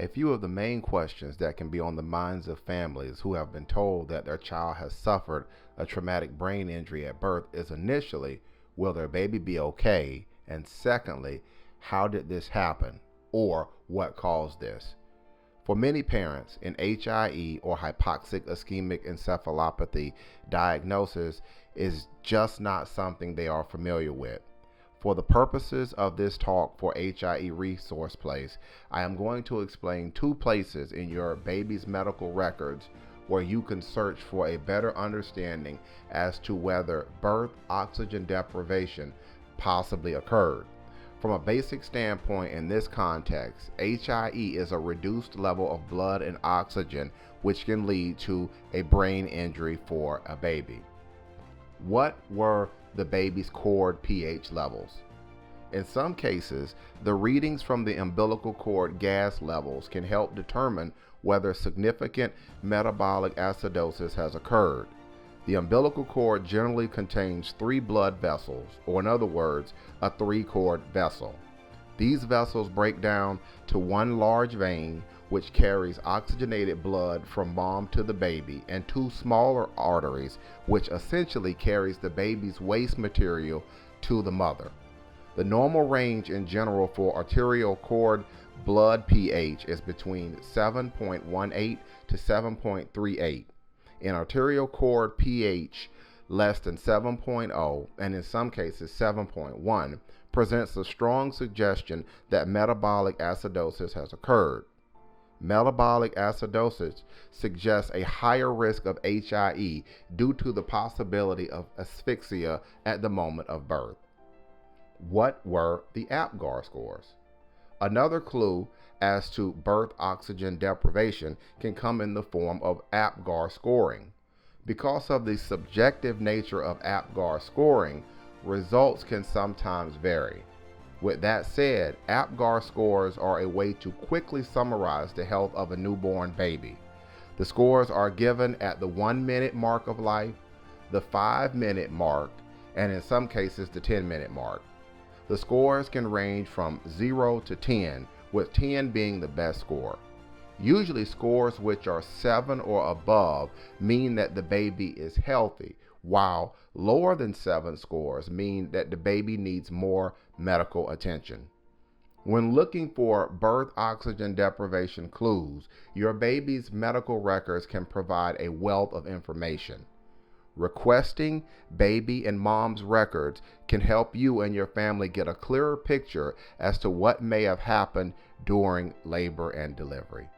A few of the main questions that can be on the minds of families who have been told that their child has suffered a traumatic brain injury at birth is initially, will their baby be okay? And secondly, how did this happen? Or what caused this? For many parents, an HIE or hypoxic ischemic encephalopathy diagnosis is just not something they are familiar with. For the purposes of this talk for HIE Resource Place, I am going to explain two places in your baby's medical records where you can search for a better understanding as to whether birth oxygen deprivation possibly occurred. From a basic standpoint in this context, HIE is a reduced level of blood and oxygen which can lead to a brain injury for a baby. What were the baby's cord pH levels? In some cases, the readings from the umbilical cord gas levels can help determine whether significant metabolic acidosis has occurred. The umbilical cord generally contains 3 blood vessels, or in other words, a 3-cord vessel. These vessels break down to one large vein which carries oxygenated blood from mom to the baby, and 2 smaller arteries which essentially carries the baby's waste material to the mother. The normal range in general for arterial cord blood pH is between 7.18 to 7.38. In arterial cord pH less than 7.0, and in some cases 7.1, presents a strong suggestion that metabolic acidosis has occurred. Metabolic acidosis suggests a higher risk of HIE due to the possibility of asphyxia at the moment of birth. What were the APGAR scores? Another clue as to birth oxygen deprivation can come in the form of APGAR scoring. Because of the subjective nature of APGAR scoring, results can sometimes vary. With that said, APGAR scores are a way to quickly summarize the health of a newborn baby. The scores are given at the 1-minute mark of life, the 5-minute mark, and in some cases the 10-minute mark. The scores can range from 0 to 10, with 10 being the best score. Usually scores which are 7 or above mean that the baby is healthy, while lower than 7 scores mean that the baby needs more medical attention. When looking for birth oxygen deprivation clues, your baby's medical records can provide a wealth of information. Requesting baby and mom's records can help you and your family get a clearer picture as to what may have happened during labor and delivery.